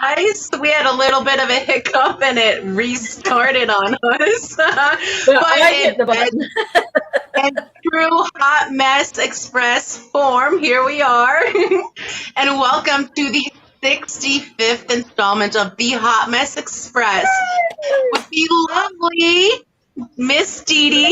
apologize. We had a little bit of a hiccup and it restarted on us. Well, I hit the button. In true Hot Mess Express form, here we are. And welcome to the 65th installment of the Hot Mess Express with the lovely Miss Didi,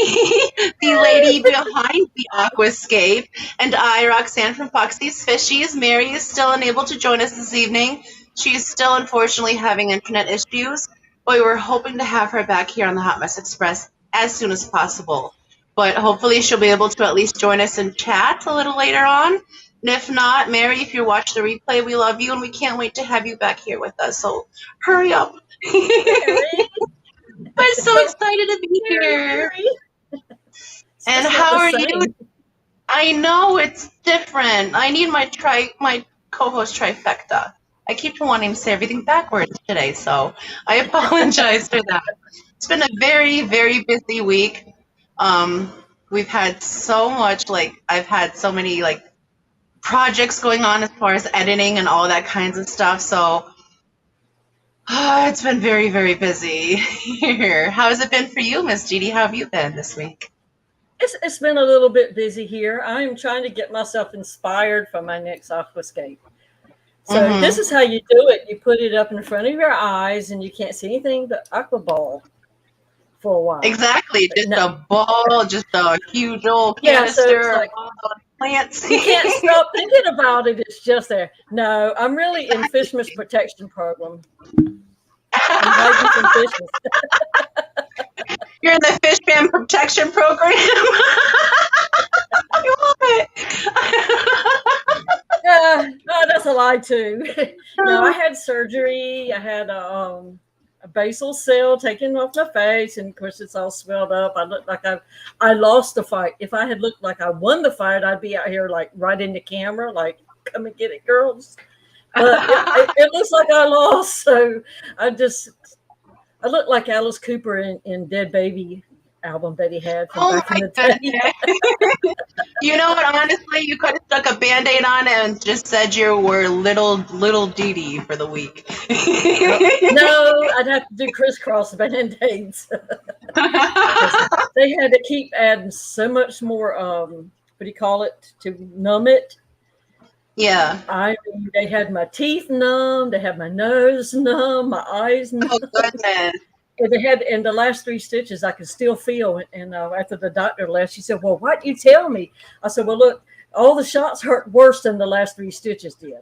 the lady behind the aquascape, and I, Roxanne from Foxy's Fishies. Mary is still unable to join us this evening. She is still unfortunately having internet issues, but we were hoping to have her back here on the Hot Mess Express as soon as possible. But hopefully she'll be able to at least join us in chat a little later on. And if not, Mary, if you watch the replay, we love you and we can't wait to have you back here with us. So hurry up. I'm so excited to be here. And how are you? I know it's different. I need my co-host trifecta. I keep wanting to say everything backwards today, so I apologize for that. It's been a very, very busy week. We've had so much, I've had so many, projects going on as far as editing and all that kinds of stuff, so it's been very, very busy here. How has it been for you, Miss Didi? How have you been this week? It's been a little bit busy here. I'm trying to get myself inspired for my next aquascape. So This is how you do it. You put it up in front of your eyes and you can't see anything but aqua ball for a while. Exactly. Just a ball, just a huge old canister. So it's plants. You can't stop thinking about it. It's just there. No, I'm really in Fishman's protection program. I'm hiding from fishes. You're in the FishFam protection program. I love it. No, that's a lie too. No, I had surgery. I had a basal cell taken off my face, and of course it's all swelled up. I looked like I lost the fight. If I had looked like I won the fight, I'd be out here right in the camera, come and get it, girls. But it looks like I lost, so I look like Alice Cooper in Dead Baby album that he had from back in the day. You know what? Honestly, you could have stuck a Band-Aid on it and just said you were little Didi for the week. No, I'd have to do crisscross Band-Aids. They had to keep adding so much more, to numb it. Yeah. I mean, they had my teeth numb, they had my nose numb, my eyes numb. Oh, goodness. And they had, in the last 3 stitches, I could still feel. And after the doctor left, she said, "Well, why'd you tell me?" I said, "Well, look, all the shots hurt worse than the last 3 stitches did."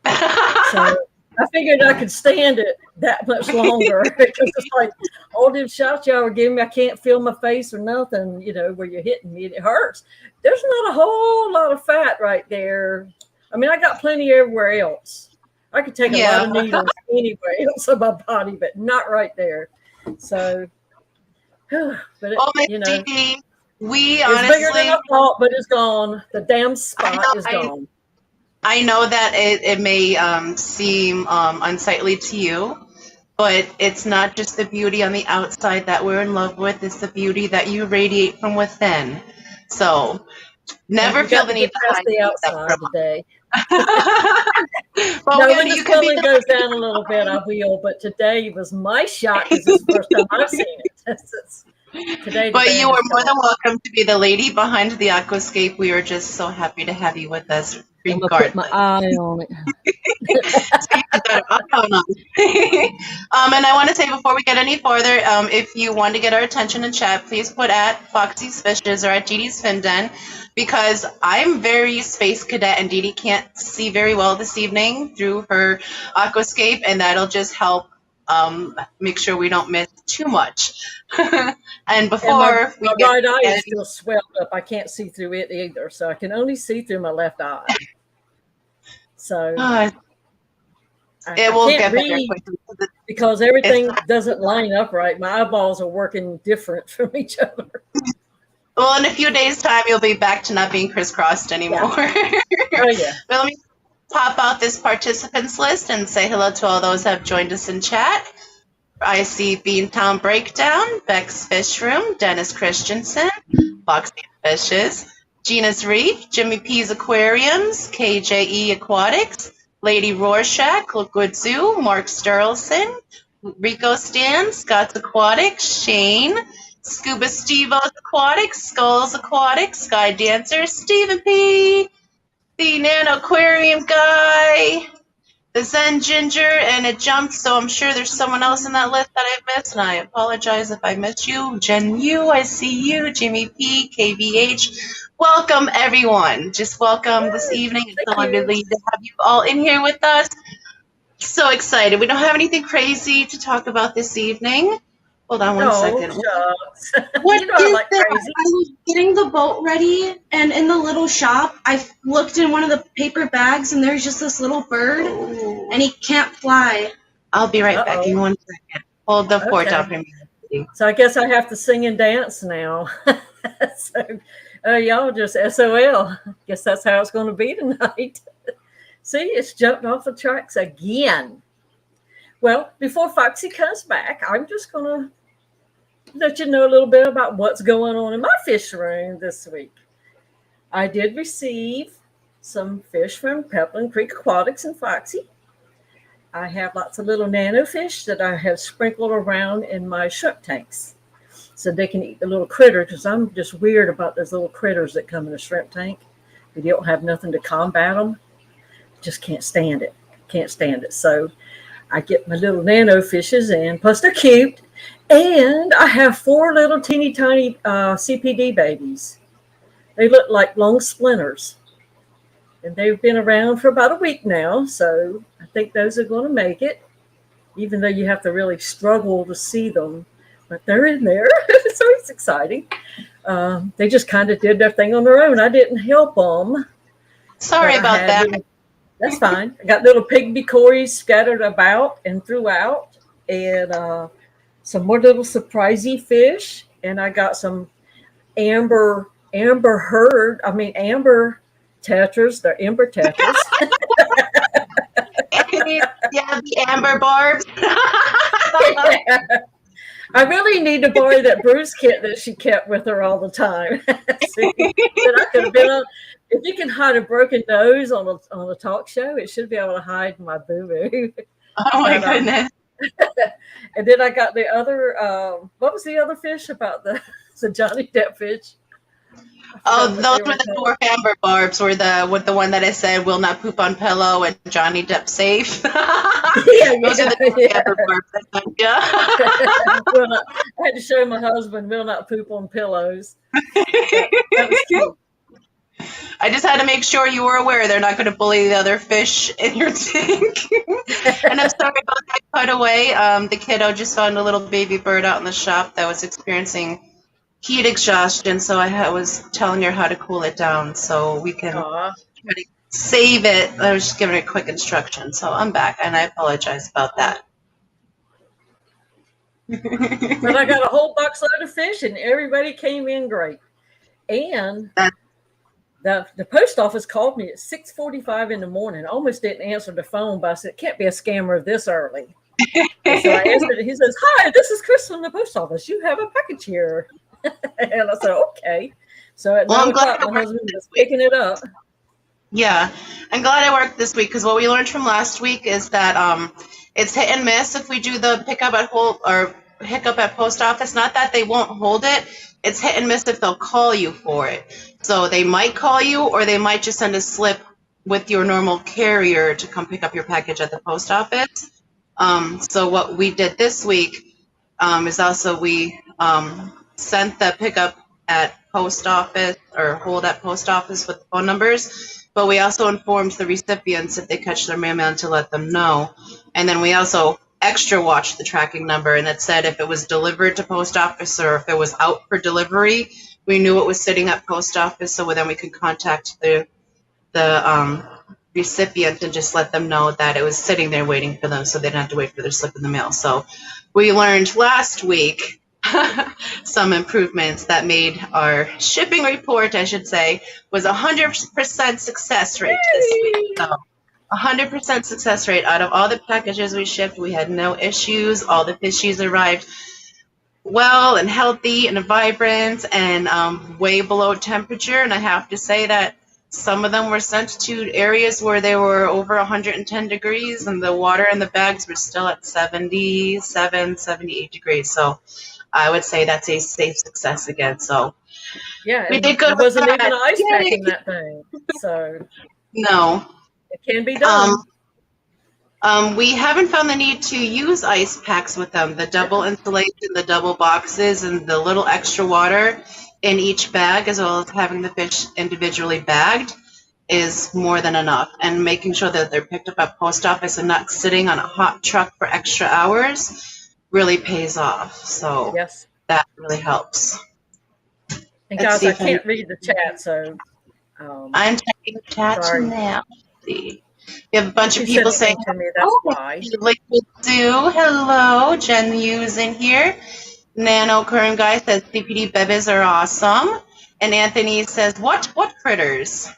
So I figured I could stand it that much longer because it's like all them shots y'all were giving me, I can't feel my face or nothing, where you're hitting me. It hurts. There's not a whole lot of fat right there. I mean, I got plenty everywhere else. I could take a lot of needles anywhere else of my body, but not right there. So, but Didi, we it's honestly bigger than I thought, but it's gone. The damn spot is gone. I know that it may seem unsightly to you, but it's not just the beauty on the outside that we're in love with. It's the beauty that you radiate from within. So never feel the need to hide the outside today. Well, when the color goes down a little bit, I will. But today was my shot because it's the first time I've seen it. Today, but you are more than welcome to be the lady behind the aquascape. We are just so happy to have you with us. I'm gonna put my eye on it. And I want to say before we get any further, if you want to get our attention in chat, please put at Foxy's Fishes or at Didi's Fin Den, because I'm very space cadet and Didi can't see very well this evening through her aquascape, and that'll just help make sure we don't miss too much. And before my right eye is still swelled up, I can't see through it either, so I can only see through my left eye. So it will get better because everything doesn't line up right. My eyeballs are working different from each other. Well, in a few days' time, you'll be back to not being crisscrossed anymore. Yeah. Oh yeah. But let me pop out this participants list and say hello to all those who have joined us in chat. I see Beantown Breakdown, Beck's Fish Room, Dennis Christensen, Foxy Fishes, Gina's Reef, Jimmy P's Aquariums, KJE Aquatics, Lady Rorschach, Liquid Zoo, Mark Sterlson, Rico Stan, Scott's Aquatics, Shane, Scuba Stevo's Aquatics, Skulls Aquatics, Sky Dancer, Stephen P., the Nano Aquarium guy, the Zen Ginger, and it jumped, so I'm sure there's someone else in that list that I missed, and I apologize if I missed you. Jen Yu, I see you. Jimmy P., KVH. Welcome, everyone. Just welcome this evening. It's so lovely to have you all in here with us. So excited. We don't have anything crazy to talk about this evening. Hold on one second. What is that? I was getting the boat ready, and in the little shop, I looked in one of the paper bags, and there's just this little bird, and he can't fly. I'll be right back in 1 second. Hold the fort down for me. So I guess I have to sing and dance now. So y'all just SOL. Guess that's how it's going to be tonight. See, it's jumped off the tracks again. Well, before Foxy comes back, I'm just going to let you know a little bit about what's going on in my fish room this week. I did receive some fish from Pepperland Creek Aquatics and Foxy. I have lots of little nano fish that I have sprinkled around in my shrimp tanks so they can eat the little critter, because I'm just weird about those little critters that come in a shrimp tank. If you don't have nothing to combat them, just can't stand it. Can't stand it. So I get my little nano fishes in, plus they're cute. And I have 4 little teeny tiny CPD babies. They look like long splinters. And they've been around for about a week now. So I think those are going to make it, even though you have to really struggle to see them. But they're in there. So it's exciting. They just kind of did their thing on their own. I didn't help them. Sorry about that. That's fine. I got little pygmy cories scattered about and throughout. And some more little surprisey fish, and I got some amber tetras. They're amber tetras. Yeah, the amber barbs. Yeah. I really need to borrow that Bruce kit that she kept with her all the time. See, that I could have been on. If you can hide a broken nose on a talk show, it should be able to hide my boo-boo. Oh my goodness. And then I got the other, what was the other fish about the Johnny Depp fish? Oh, those were the 4 amber barbs, with the one that I said will not poop on pillow and Johnny Depp safe. Those are the 4 amber barbs. Yeah. I had to show my husband will not poop on pillows. That was cute. I just had to make sure you were aware they're not going to bully the other fish in your tank. And I'm sorry about that cutaway. The kiddo just found a little baby bird out in the shop that was experiencing heat exhaustion, so I was telling her how to cool it down so we can try to save it. I was just giving her quick instructions. So I'm back, and I apologize about that. But I got a whole box load of fish, and everybody came in great. And the post office called me at 6:45 in the morning. I almost didn't answer the phone, but I said, it can't be a scammer this early. So I answered it. He says, hi, this is Chris from the post office. You have a package here. And I said, okay. So at 9 o'clock, my husband was picking it up. Yeah, I'm glad I worked this week, because what we learned from last week is that it's hit and miss if we do the pickup at hiccup at post office. Not that they won't hold it. It's hit and miss if they'll call you for it. So they might call you, or they might just send a slip with your normal carrier to come pick up your package at the post office. So what we did this week is also we sent the pickup at post office or hold at post office with the phone numbers, but we also informed the recipients if they catch their mailman to let them know. And then we also extra watched the tracking number, and it said if it was delivered to post office or if it was out for delivery, we knew it was sitting at post office, so then we could contact the recipient and just let them know that it was sitting there waiting for them, so they didn't have to wait for their slip in the mail. So we learned last week some improvements that made our shipping report, I should say, was 100% success rate this week. So 100% success rate. Out of all the packages we shipped, we had no issues. All the fishies arrived well and healthy and vibrant and way below temperature. And I have to say that some of them were sent to areas where they were over 110 degrees, and the water in the bags were still at 77, 78 degrees. So I would say that's a safe success again. So yeah, we and did good there with wasn't that. even ice pack Yay. in that thing. So No. it can be done. We haven't found the need to use ice packs with them. The double insulation, the double boxes, and the little extra water in each bag, as well as having the fish individually bagged, is more than enough. And making sure that they're picked up at post office and not sitting on a hot truck for extra hours really pays off. So Yes. that really helps. And guys, I can't read the chat, so I'm checking the chat now. Let's see. We have a bunch of people saying, to me, that's why. Liquid Sue, hello. Jen Hughes in here. Nano Current Guy says CPD bevers are awesome. And Anthony says, what critters?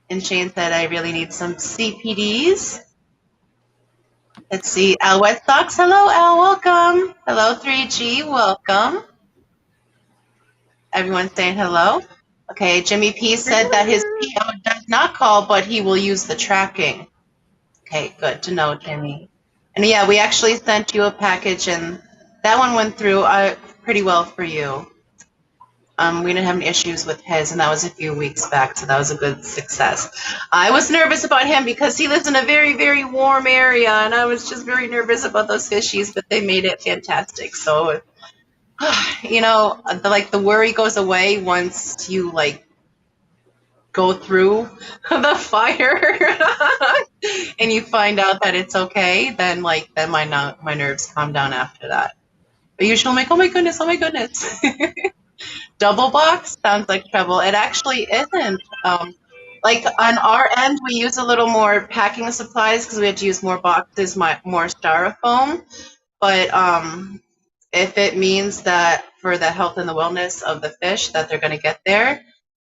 And Shane said, I really need some CPDs. Let's see. Al Wet Sox, hello, Al, welcome. Hello, 3G, welcome. Everyone's saying hello. Okay, Jimmy P said that his PO does not call, but he will use the tracking. Okay, good to know, Jimmy. And yeah, we actually sent you a package, and that one went through pretty well for you. We didn't have any issues with his, and that was a few weeks back, so that was a good success. I was nervous about him because he lives in a very, very warm area, and I was just very nervous about those fishies, but they made it fantastic. So, you know, the worry goes away once you, go through the fire and you find out that it's okay, then my nerves calm down after that. But usually I'm like, oh my goodness. Double box sounds like trouble. It actually isn't. On our end, we use a little more packing supplies because we had to use more boxes, more styrofoam. But if it means that for the health and the wellness of the fish that they're going to get there,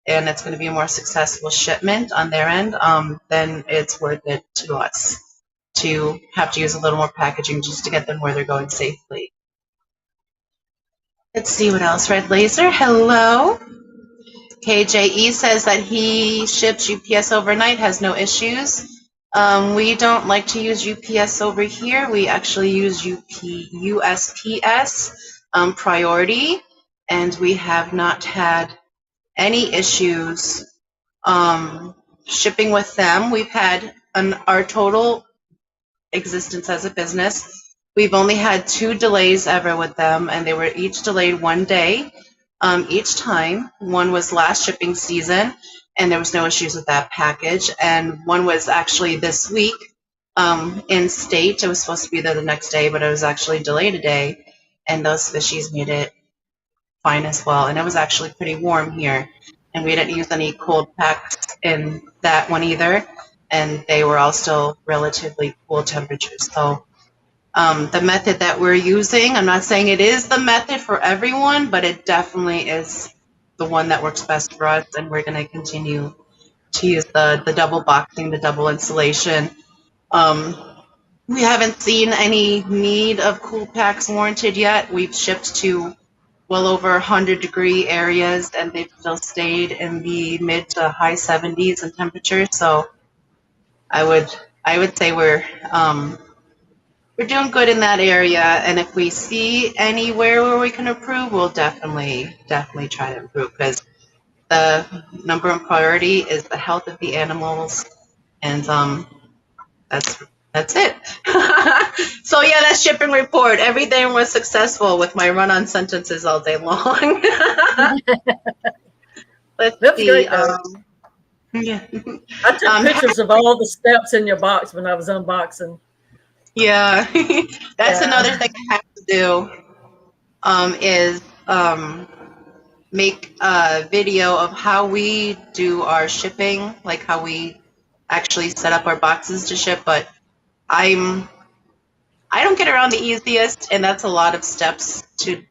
and it's going to be a more successful shipment on their end, then it's worth it to us to have to use a little more packaging just to get them where they're going safely. Let's see what else. Red Laser, hello. KJE says that he ships UPS overnight, has no issues. We don't like to use UPS over here. We actually use USPS priority, and we have not had any issues shipping with them. We've had our total existence as a business, we've only had 2 delays ever with them, and they were each delayed 1 day each time. One was last shipping season, and there was no issues with that package, and one was actually this week in state. It was supposed to be there the next day, but it was actually delayed a day, and those fishies made it fine as well. And it was actually pretty warm here, and we didn't use any cold packs in that one either, and they were all still relatively cool temperatures. So the method that we're using, I'm not saying it is the method for everyone, but it definitely is the one that works best for us, and we're going to continue to use the double boxing, the double insulation. We haven't seen any need of cool packs warranted yet. We've shipped to well over 100-degree areas, and they've still stayed in the mid to high 70s in temperature. So I would say we're doing good in that area. And if we see anywhere where we can improve, we'll definitely try to improve, because the number one priority is the health of the animals, and that's it. So yeah, that's shipping report. Everything was successful with my run-on sentences all day long. Let's see. Great, yeah. I took pictures of all the steps in your box when I was unboxing. Yeah, that's another thing I have to do, is make a video of how we do our shipping, like how we actually set up our boxes to ship. But I don't get around the easiest, and that's a lot of steps to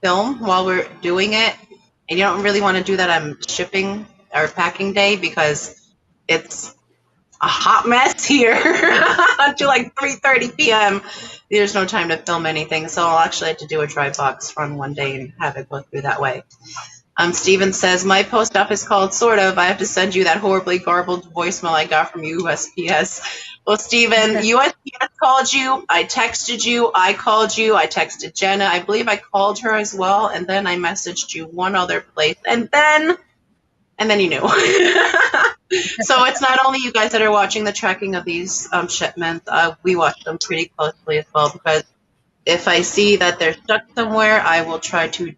film while we're doing it. And you don't really want to do that on shipping or packing day, because it's a hot mess here until 3:30 p.m. There's no time to film anything, so I'll actually have to do a dry box run one day and have it go through that way. Steven says, my post office called sort of. I have to send you that horribly garbled voicemail I got from USPS. Well, Steven, USPS called you. I texted you. I called you. I texted Jenna. I believe I called her as well. And then I messaged you one other place. And then you knew. So it's not only you guys that are watching the tracking of these shipments. We watch them pretty closely as well, because if I see that they're stuck somewhere, I will try to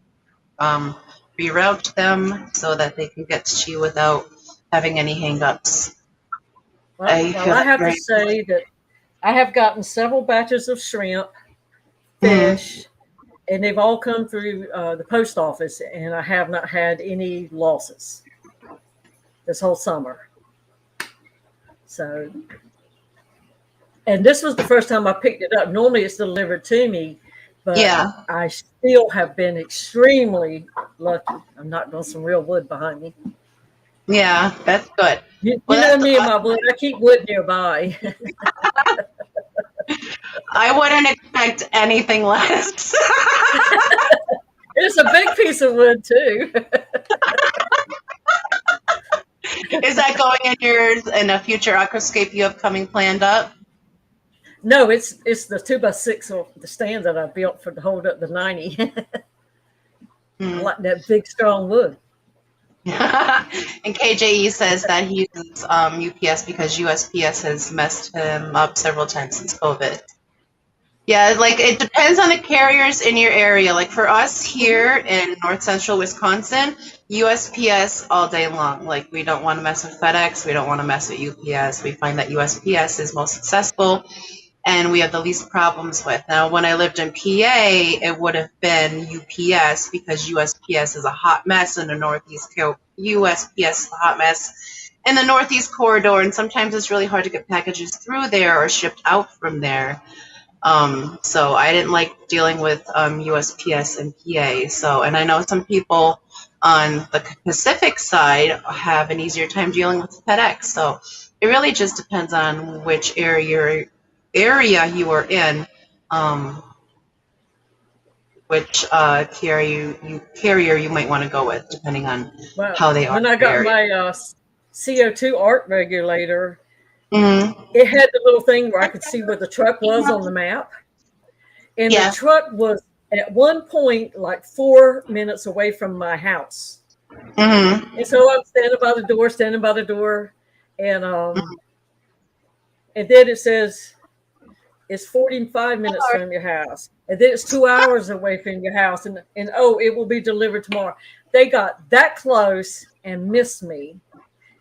reroute them so that they can get to you without having any hang-ups. Well, I have to say that I have gotten several batches of shrimp, fish, and they've all come through the post office, and I have not had any losses this whole summer. So, and this was the first time I picked it up. Normally it's delivered to me, but I still have been extremely lucky. I'm knocking on some real wood behind me. Yeah, that's good. You know me and my wood. I keep wood nearby. I wouldn't expect anything less. It's a big piece of wood too. Is that going in yours in a future aquascape you have coming planned up? No, it's the 2x6 of the stand that I built to hold up the 90. I like that big, strong wood. And KJE says that he uses UPS because USPS has messed him up several times since COVID. Yeah, like it depends on the carriers in your area. Like for us here in North Central Wisconsin, USPS all day long. Like we don't want to mess with FedEx. We don't want to mess with UPS. We find that USPS is most successful and we have the least problems with. Now, when I lived in PA, it would have been UPS because USPS is a hot mess in the Northeast. USPS is a hot mess in the Northeast corridor, and sometimes it's really hard to get packages through there or shipped out from there. So I didn't like dealing with USPS and PA. So, and I know some people on the Pacific side have an easier time dealing with FedEx. So it really just depends on which area you are in, which carrier you might want to go with, depending on how they are. When I got my CO2 art regulator, it had the little thing where I could see where the truck was on the map. And the truck was at one point like 4 minutes away from my house. And so I was standing by the door, and then it says it's 45 minutes from your house. And then it's 2 hours away from your house. And oh, it will be delivered tomorrow. They got that close and missed me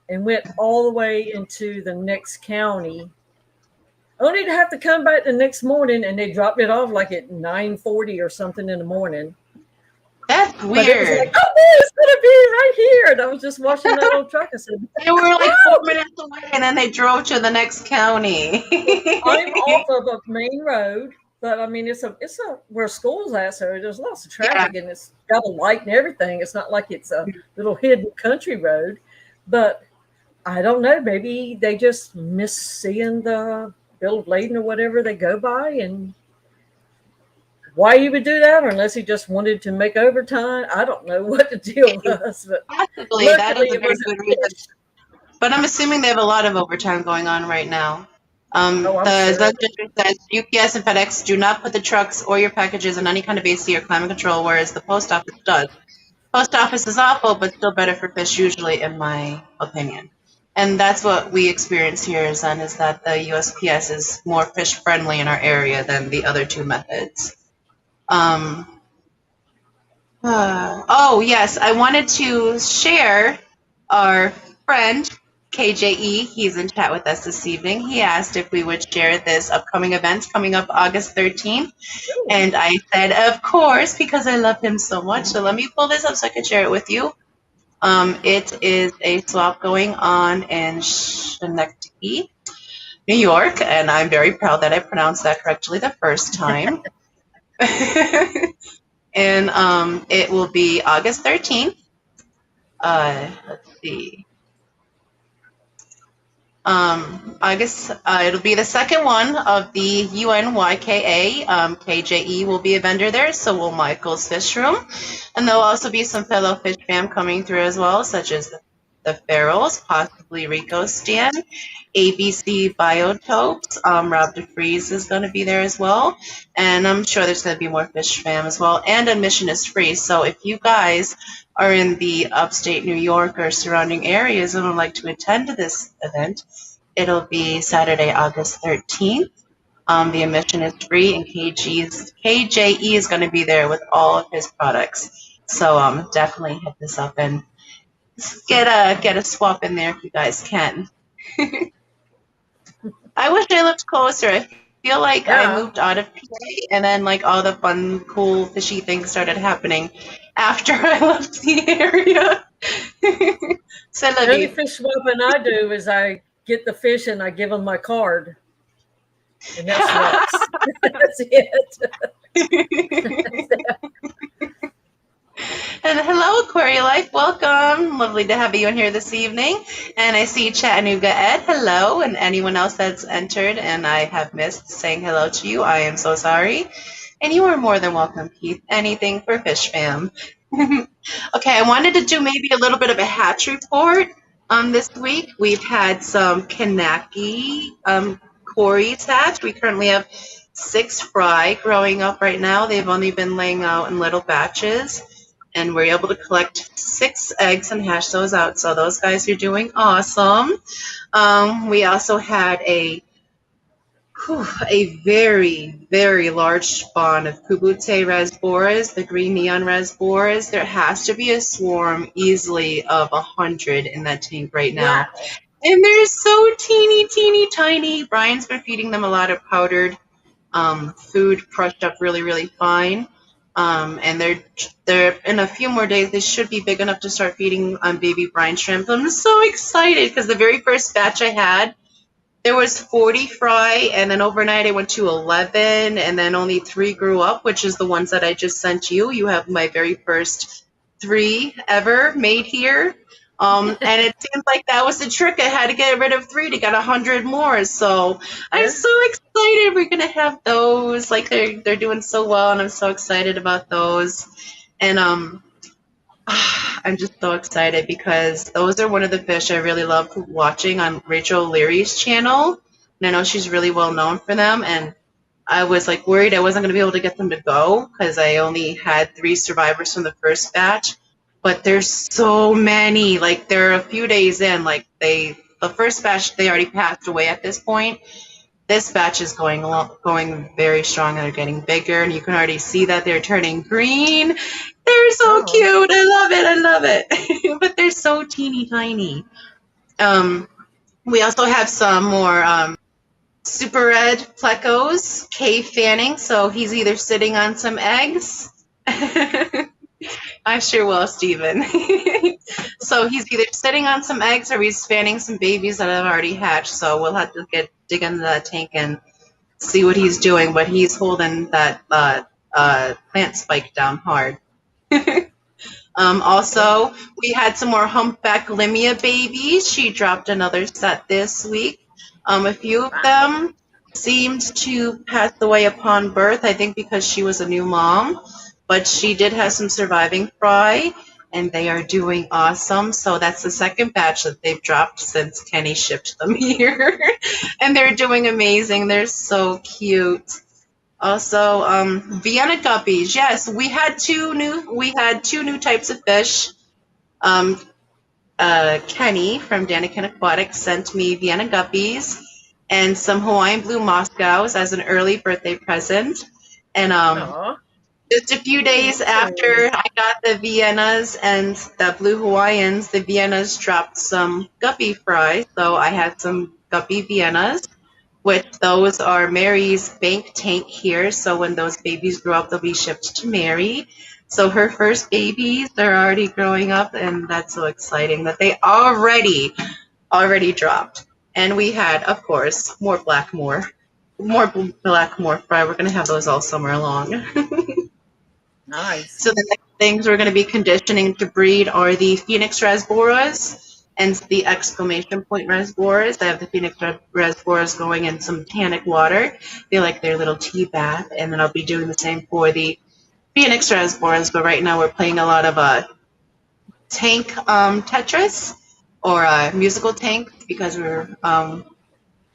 and went all the way into the next county, only to have to come back the next morning, and they dropped it off like at 9:40 or something in the morning. That's weird. But it was like, oh, it's going to be right here. And I was just watching that little truck. I said, they were like 4 minutes away, and then they drove to the next county. I'm off of a main road, but I mean, it's a where school's at, so there's lots of traffic, and it's got a light and everything. It's not like it's a little hidden country road, but I don't know. Maybe they just miss seeing the bill of lading or whatever they go by, and why he would do that, or unless he just wanted to make overtime. I don't know what the deal was, but possibly that is a very good reason. But I'm assuming they have a lot of overtime going on right now. The says UPS and FedEx do not put the trucks or your packages in any kind of AC or climate control, whereas the post office does. Post office is awful, but still better for fish usually, in my opinion. And that's what we experience here, is that the USPS is more fish friendly in our area than the other two methods. Oh yes, I wanted to share our friend KJE. He's in chat with us this evening. He asked if we would share this upcoming event coming up August 13th. And I said, of course, because I love him so much. So let me pull this up so I can share it with you. It is a swap going on in Schenectady, New York, and I'm very proud that I pronounced that correctly the first time. And it will be August 13th. Let's see. August, it'll be the second one of the UNYKA. KJE will be a vendor there, so will Michael's Fish Room. And there'll also be some fellow fish fam coming through as well, such as the Farrells, possibly Rico's stand, ABC Biotopes. Rob DeFries is going to be there as well. And I'm sure there's going to be more fish fam as well. And admission is free. So if you guys are in the upstate New York or surrounding areas and would like to attend to this event, it'll be Saturday, August 13th. The admission is free, and KJE is going to be there with all of his products. So definitely hit this up and get a swap in there if you guys can. I wish I lived closer. I feel like I moved out of PA, and then like all the fun, cool, fishy things started happening after I left the area. So I love the you. only fish swapping I do is I get the fish and I give them my card. And that's that's it. And hello, Aquarium Life. Welcome. Lovely to have you in here this evening. And I see Chattanooga Ed. Hello. And anyone else that's entered and I have missed saying hello to you, I am so sorry. And you are more than welcome, Keith. Anything for Fish Fam. Okay, I wanted to do maybe a little bit of a hatch report this week. We've had some Kanaki Corey's hatch. We currently have 6 fry growing up right now. They've only been laying out in little batches. And we're able to collect 6 eggs and hash those out. So those guys are doing awesome. We also had a very, very large spawn of Kubute rasboras, the green neon rasboras. There has to be a swarm easily of 100 in that tank right now. Wow. And they're so teeny tiny. Brian's been feeding them a lot of powdered food, crushed up really, really fine. And they're in a few more days, they should be big enough to start feeding baby brine shrimp. I'm so excited because the very first batch I had, there was 40 fry, and then overnight I went to 11, and then only 3 grew up, which is the ones that I just sent you. You have my very first 3 ever made here. And it seems like that was the trick. I had to get rid of 3 to get 100 more. So I'm so excited. We're gonna have those. Like they're doing so well, and I'm so excited about those. And I'm just so excited because those are one of the fish I really love watching on Rachel Leary's channel. And I know she's really well known for them. And I was like worried I wasn't gonna be able to get them to go because I only had 3 survivors from the first batch. But there's so many. Like they're a few days in. Like the first batch they already passed away at this point. This batch is going very strong, and they're getting bigger, and you can already see that they're turning green. They're so cute. I love it. But they're so teeny tiny. We also have some more super red plecos, cave fanning. So he's either sitting on some eggs. I sure will, Steven. So he's either sitting on some eggs or he's fanning some babies that have already hatched. So we'll have to dig into that tank and see what he's doing. But he's holding that plant spike down hard. Also, we had some more humpback limia babies. She dropped another set this week. A few of them seemed to pass away upon birth, I think because she was a new mom. But she did have some surviving fry, and they are doing awesome. So that's the second batch that they've dropped since Kenny shipped them here. And they're doing amazing. They're so cute. Also, Vienna guppies. Yes, we had two new types of fish. Kenny from Daniken Aquatics sent me Vienna guppies and some Hawaiian blue Moscows as an early birthday present. And just a few days after I got the Viennas and the blue Hawaiians, the Viennas dropped some guppy fry. So I had some guppy Viennas, which those are Mary's bank tank here. So when those babies grow up, they'll be shipped to Mary. So her first babies, they're already growing up, and that's so exciting that they already dropped. And we had, of course, more Blackmore fry. We're going to have those all summer long. Nice. So the next things we're going to be conditioning to breed are the Phoenix Rasboras. and the exclamation point reservoirs. I have the Phoenix reservoirs going in some tannic water. They like their little tea bath, and then I'll be doing the same for the Phoenix reservoirs. But right now we're playing a lot of tank Tetris or musical tank because we're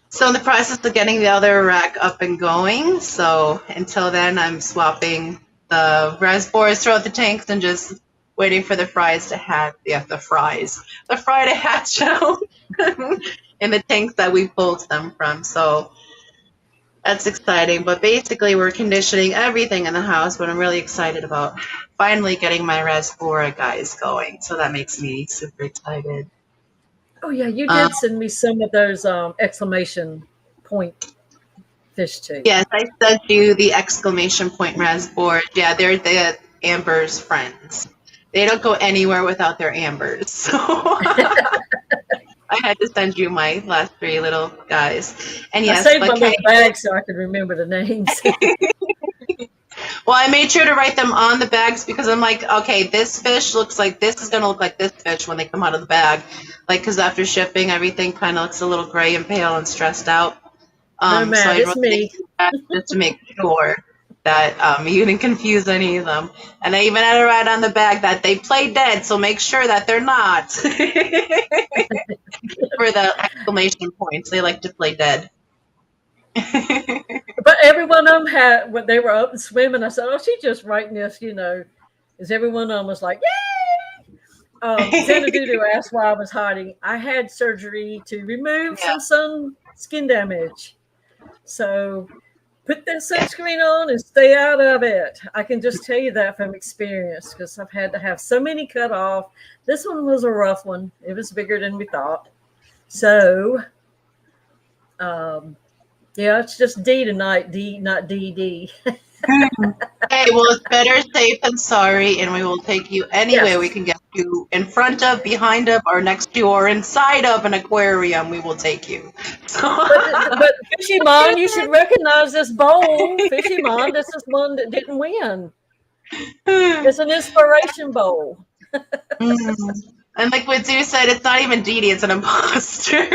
still in the process of getting the other rack up and going. So until then, I'm swapping the reservoirs throughout the tanks and just waiting for the fries to hatch. Yeah, the fry to hatch out in the tanks that we pulled them from. So that's exciting. But basically, we're conditioning everything in the house. But I'm really excited about finally getting my reservoir guys going. So that makes me super excited. Oh yeah, you did send me some of those exclamation point fish too. Yes, I sent you the exclamation point reservoir. Yeah, they're the Amber's friends. They don't go anywhere without their Ambers. So I had to send you my last 3 little guys. And yes, I saved my little bag so I could remember the names. Well, I made sure to write them on the bags because I'm like, okay, this fish looks like this is going to look like this fish when they come out of the bag. Like, because after shipping, everything kind of looks a little gray and pale and stressed out. No, man, so I it's me. just to make sure that you didn't confuse any of them. And I even had to write on the bag that they play dead, so make sure that they're not. For the exclamation points, they like to play dead. But every one of them had, when they were up and swimming, I said, oh, she's just writing this, because every one of them was like, yay! Xanadudu asked why I was hiding. I had surgery to remove some skin damage. So put that sunscreen on and stay out of it. I can just tell you that from experience because I've had to have so many cut off. This one was a rough one. It was bigger than we thought. So, it's just D tonight, D, not DD. Hey, well, it's better safe than sorry, and we will take you anyway. Yes. We can get you in front of, behind of, or next to, or inside of an aquarium. We will take you. But Fishy Mon, you should recognize this bowl. Fishy Mon, this is one that didn't win. It's an inspiration bowl. And like what Zeus said, it's not even Didi, it's an imposter.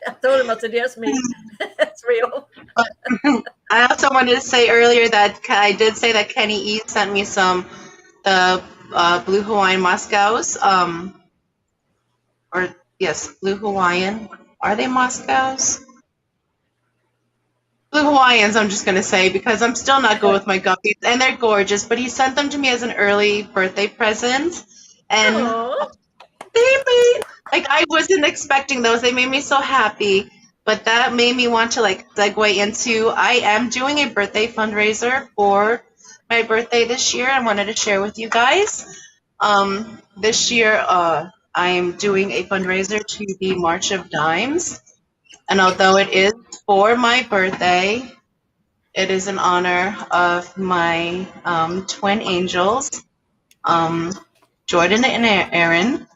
I told him, I said, yes, me. That's real. I also wanted to say earlier that I did say that Kenny E sent me some Blue Hawaiian Moscows. Blue Hawaiian. Are they Moscows? Blue Hawaiians, I'm just going to say, because I'm still not good with my guppies. And they're gorgeous, but he sent them to me as an early birthday present. And I wasn't expecting those. They made me so happy. But that made me want to segue into, I am doing a birthday fundraiser for my birthday this year. I wanted to share with you guys. This year, I am doing a fundraiser to the March of Dimes. And although it is for my birthday, it is in honor of my twin angels, Jordan and Aaron.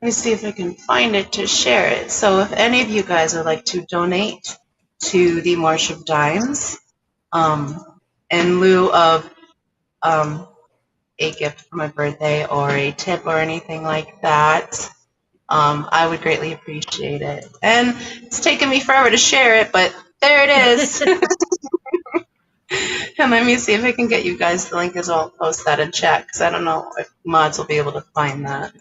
Let me see if I can find it to share it. So if any of you guys would like to donate to the March of Dimes in lieu of a gift for my birthday or a tip or anything like that, I would greatly appreciate it. And it's taken me forever to share it, but there it is. And let me see if I can get you guys the link as well. I'll post that in chat because I don't know if mods will be able to find that.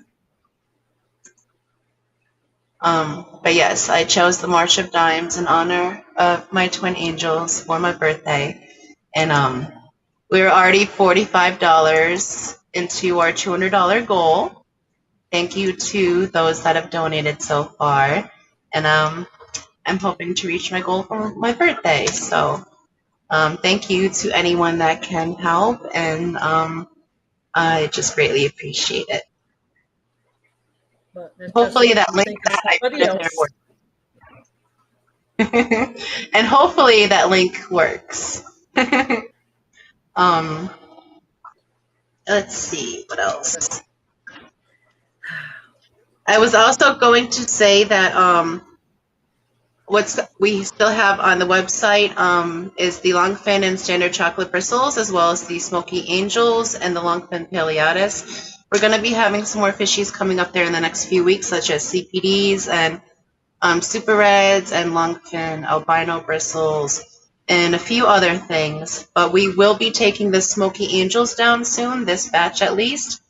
But yes, I chose the March of Dimes in honor of my twin angels for my birthday. And we were already $45 into our $200 goal. Thank you to those that have donated so far. And I'm hoping to reach my goal for my birthday. So thank you to anyone that can help. And I just greatly appreciate it. Hopefully that link that I put in there works. And hopefully that link works. Let's see what else. I was also going to say that we still have on the website is the longfin and standard chocolate bristles, as well as the smoky angels and the longfin paleatus. we're going to be having some more fishies coming up there in the next few weeks, such as CPDs and super reds and lungfin, albino bristles, and a few other things. But we will be taking the smoky angels down soon, this batch at least,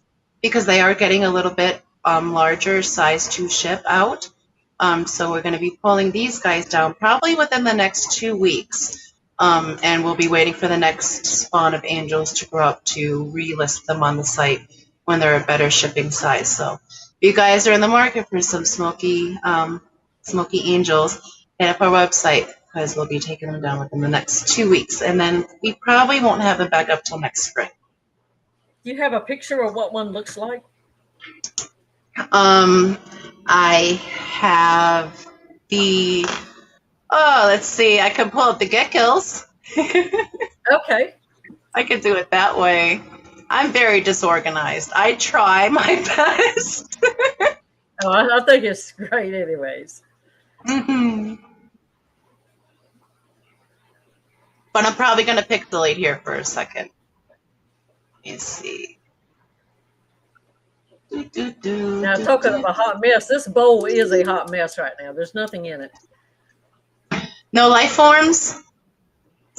because they are getting a little bit larger size to ship out. So we're going to be pulling these guys down probably within the next 2 weeks. And we'll be waiting for the next spawn of angels to grow up to relist them on the site when they're a better shipping size. So if you guys are in the market for some smoky angels, hit up our website because we'll be taking them down within the next 2 weeks. And then we probably won't have them back up till next spring. Do you have a picture of what one looks like? I have the, let's see, I can pull up the geckos. Okay. I could do it that way. I'm very disorganized. I try my best. Oh, I think it's great anyways. Mm-hmm. But I'm probably going to pixelate here for a second. Let me see. Now, talking of a hot mess, this bowl is a hot mess right now. There's nothing in it. No life forms?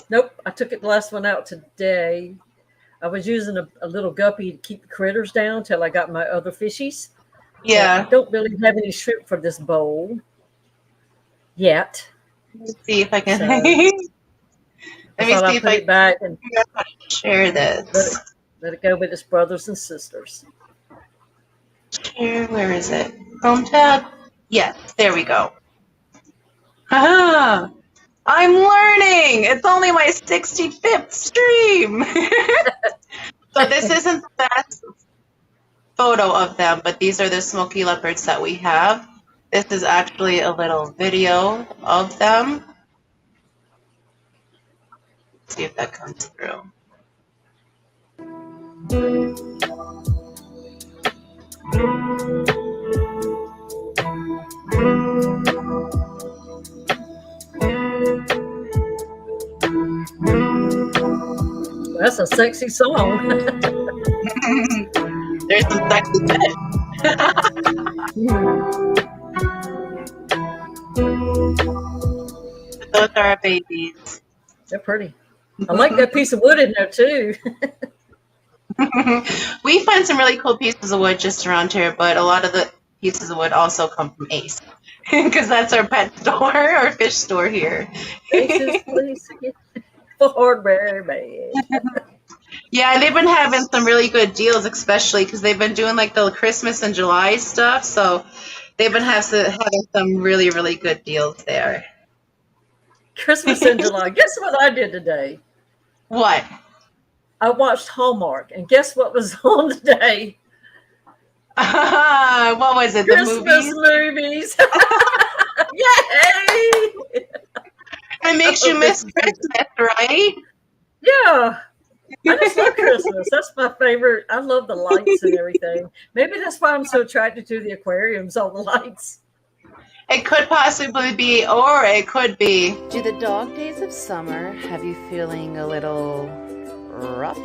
Nope. I took the last one out today. I was using a little guppy to keep the critters down till I got my other fishies. Yeah. I don't really have any shrimp for this bowl yet. Let's see if I can. So, Let me see if I it back and share this. let it go with its brothers and sisters. Share, where is it? Chrome tab? Yes, there we go. Ah, I'm learning. It's only my 65th stream. So this isn't the best photo of them, but these are the smoky leopards that we have. This is actually a little video of them. Let's see if that comes through. That's a sexy song. There's some sexy fish. Those are our babies. They're pretty. I like that piece of wood in there too. We find some really cool pieces of wood just around here, but a lot of the pieces of wood also come from Ace because that's our pet store, our fish store here. Ace's place for mermaid. Yeah, they've been having some really good deals, especially because they've been doing like the Christmas and July stuff. So they've been having some really, really good deals there. Christmas in July. Guess what I did today? What? I watched Hallmark, and guess what was on today? What was it? Christmas movies. Yay! It makes you miss Christmas, right? Yeah. I just love Christmas. That's my favorite. I love the lights and everything. Maybe that's why I'm so attracted to the aquariums, all the lights. It could possibly be, or it could be. Do the dog days of summer have you feeling a little rough?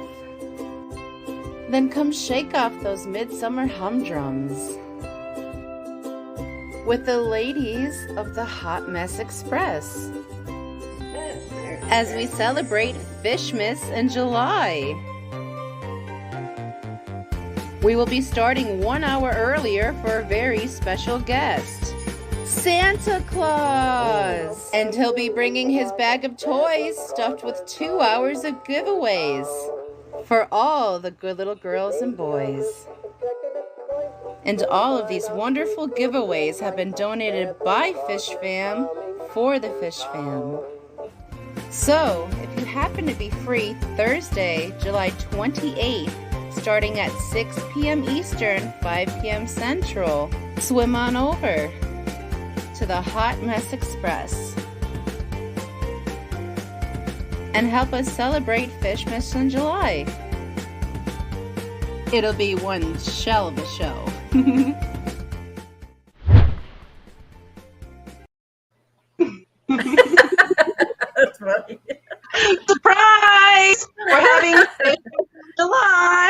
Then come shake off those midsummer humdrums with the ladies of the Hot Mess Express as we celebrate Fishmas in July. We will be starting 1 hour earlier for a very special guest, Santa Claus, and he'll be bringing his bag of toys stuffed with 2 hours of giveaways for all the good little girls and boys. And all of these wonderful giveaways have been donated by FishFam for the FishFam. So, if you happen to be free Thursday, July 28th, starting at 6 p.m. Eastern, 5 p.m. Central, swim on over to the Hot Mess Express and help us celebrate Fishmas in July. It'll be one shell of a show. That's funny. Surprise! We're having July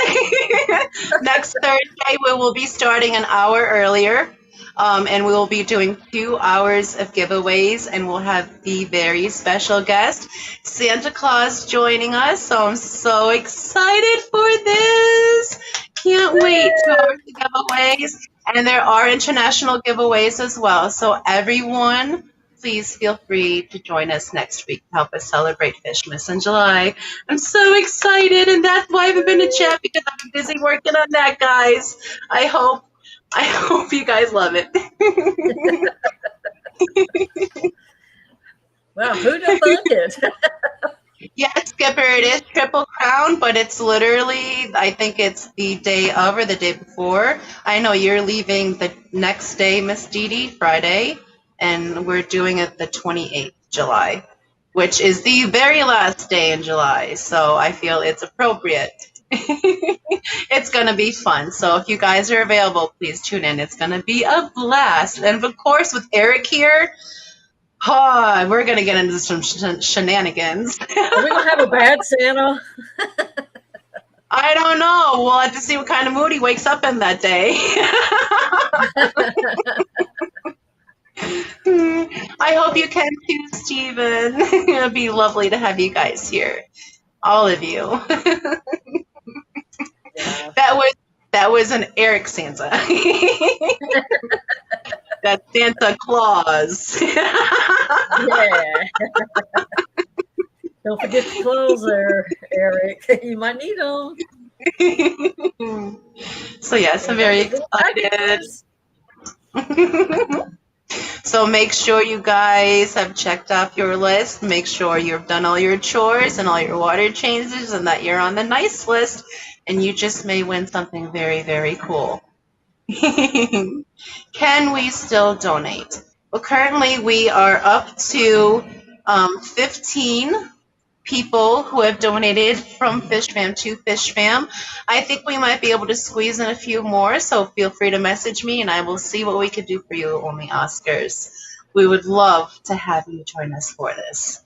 next Thursday will be starting an hour earlier. And we will be doing 2 hours of giveaways, and we'll have the very special guest, Santa Claus, joining us. So I'm so excited for this. Can't wait. 2 hours of giveaways. And there are international giveaways as well. So everyone, please feel free to join us next week to help us celebrate Fishmas in July. I'm so excited, and that's why I haven't been to chat, because I've been busy working on that, guys. I hope you guys love it. Wow, who'd have thunk it? Yes, Skipper, it is Triple Crown, but it's literally, I think it's the day of or the day before. I know you're leaving the next day, Miss Didi, Friday, and we're doing it the 28th July, which is the very last day in July, so I feel it's appropriate. It's going to be fun. So if you guys are available, please tune in. It's going to be a blast. And of course, with Eric here, we're going to get into some shenanigans. Are we going to have a bad Santa? I don't know. We'll have to see what kind of mood he wakes up in that day. I hope you can too, Stephen. It'll be lovely to have you guys here. All of you. Yeah. That was an Eric Santa. That's Santa Claus. Yeah. Don't forget your clothes there, Eric. You might need them. So yes, I'm very excited. So make sure you guys have checked off your list. Make sure you've done all your chores and all your water changes, and that you're on the nice list. And you just may win something very, very cool. Can we still donate? Well, currently we are up to 15 people who have donated from FishFam to FishFam. I think we might be able to squeeze in a few more, so feel free to message me and I will see what we could do for you on the Oscars. We would love to have you join us for this.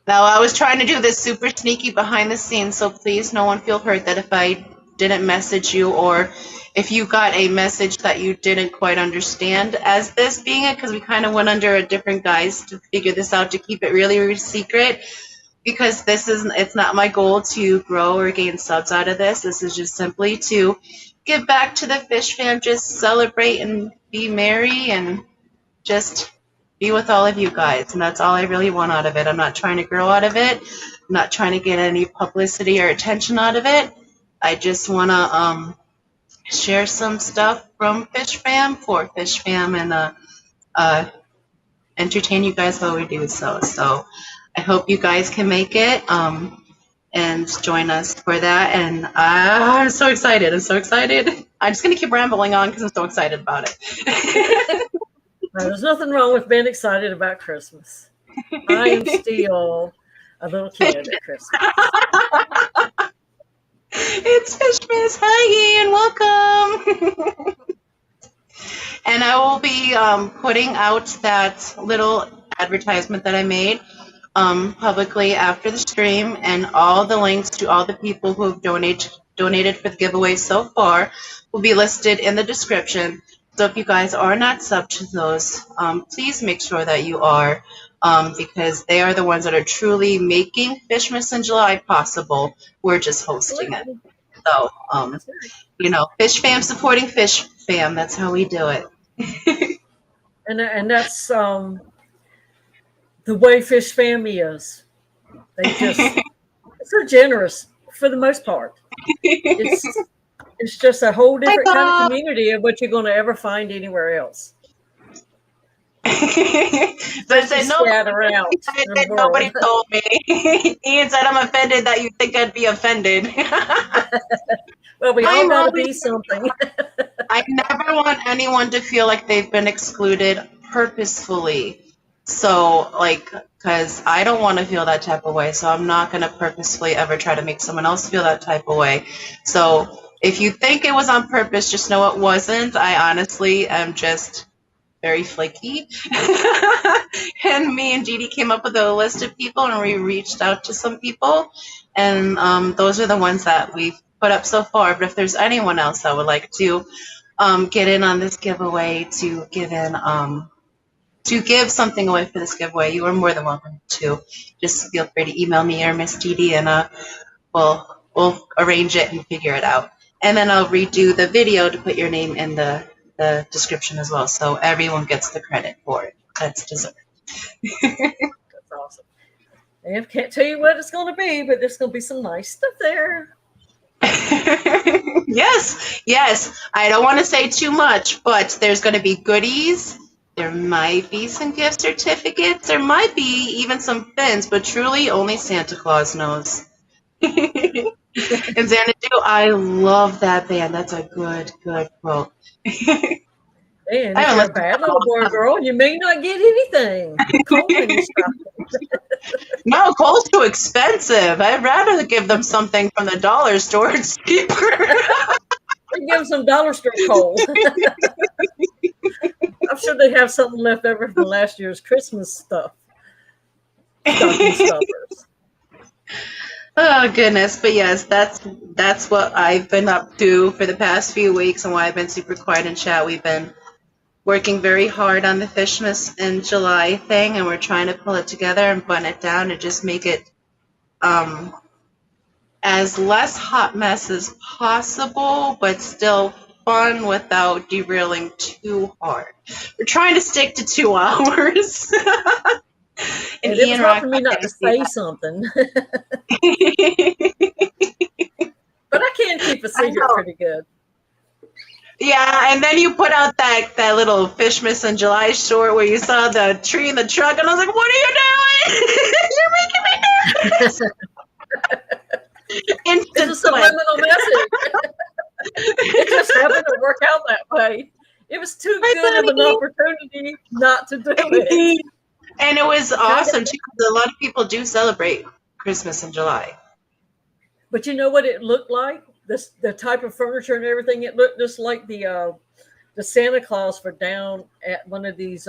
Now, I was trying to do this super sneaky behind the scenes, so please no one feel hurt that if I didn't message you, or if you got a message that you didn't quite understand as this being it, because we kind of went under a different guise to figure this out, to keep it really, really secret, because it's not my goal to grow or gain subs out of this. This is just simply to give back to the Fish Fam, just celebrate and be merry and just be with all of you guys, and that's all I really want out of it. I'm not trying to grow out of it. I'm not trying to get any publicity or attention out of it. I just want to share some stuff from FishFam for FishFam and entertain you guys while we do so. So I hope you guys can make it and join us for that. And I'm so excited. I'm so excited. I'm just going to keep rambling on because I'm so excited about it. There's nothing wrong with being excited about Christmas. I am still a little kid at Christmas. It's Fishmas. Hi, and welcome. And I will be putting out that little advertisement that I made publicly after the stream, and all the links to all the people who have donated for the giveaway so far will be listed in the description. So if you guys are not subbed to those, please make sure that you are, because they are the ones that are truly making Fishmas in July possible. We're just hosting it. So, Fish Fam supporting Fish Fam. That's how we do it. and that's the way Fish Fam is. They're generous for the most part. It's just a whole different kind of community of what you're going to ever find anywhere else. But said nobody told me. Ian said, I'm offended that you think I'd be offended. Well, we all got to be something. I never want anyone to feel like they've been excluded purposefully. So, because I don't want to feel that type of way, so I'm not going to purposefully ever try to make someone else feel that type of way. So, if you think it was on purpose, just know it wasn't. I honestly am just very flaky. And me and Didi came up with a list of people, and we reached out to some people. And those are the ones that we've put up so far. But if there's anyone else that would like to get in on this giveaway, to give something away for this giveaway, you are more than welcome to. Just feel free to email me or Miss Didi, and we'll arrange it and figure it out. And then I'll redo the video to put your name in the description as well, so everyone gets the credit for it that's deserved. That's awesome. I can't tell you what it's going to be, but there's going to be some nice stuff there. Yes. I don't want to say too much, but there's going to be goodies. There might be some gift certificates. There might be even some fins, but truly only Santa Claus knows. And Xanadu, I love that band. That's a good quote. And if you're a bad little boy or girl, you may not get anything. No, coal's too expensive. I'd rather give them something from the dollar store. It's cheaper. Give them some dollar store coal. I'm sure they have something left over from last year's Christmas stuff. Stocking stuffers. Oh goodness, but yes, that's what I've been up to for the past few weeks, and why I've been super quiet in chat. We've been working very hard on the Fishmas in July thing, and we're trying to pull it together and button it down and just make it as less hot mess as possible, but still fun without derailing too hard. We're trying to stick to 2 hours. And it was hard for me not to say something. But I can keep a secret pretty good. Yeah, and then you put out that little Fishmas in July short where you saw the tree in the truck, and I was like, what are you doing? You're making me nervous. Instant It's a subliminal message. It just happened to work out that way. It was too good of an opportunity not to do it. And it was awesome, too, because a lot of people do celebrate Christmas in July. But you know what it looked like? The type of furniture and everything, it looked just like the Santa Claus for down at one of these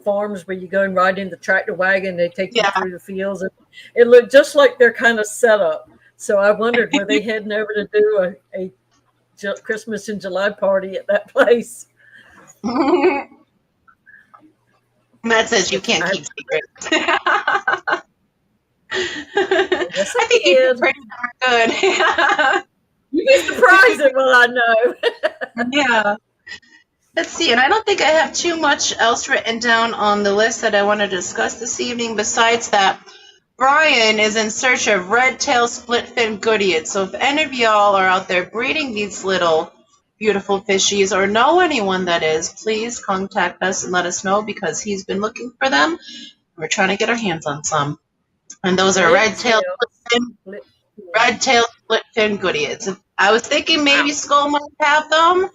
farms where you go and ride in the tractor wagon. They take you through the fields. And it looked just like their kind of setup. So I wondered, were they heading over to do a Christmas in July party at that place? Matt says you can't keep secrets. Yes, I think you're pretty darn good. You'd be surprised at what I know. Yeah. Let's see, and I don't think I have too much else written down on the list that I want to discuss this evening. Besides that, Brian is in search of red tail split fin goodiots. So if any of y'all are out there breeding these little beautiful fishies or know anyone that is, please contact us and let us know, because he's been looking for them. We're trying to get our hands on some. And those are red tail split fin goodiots. I was thinking maybe Skull might have them.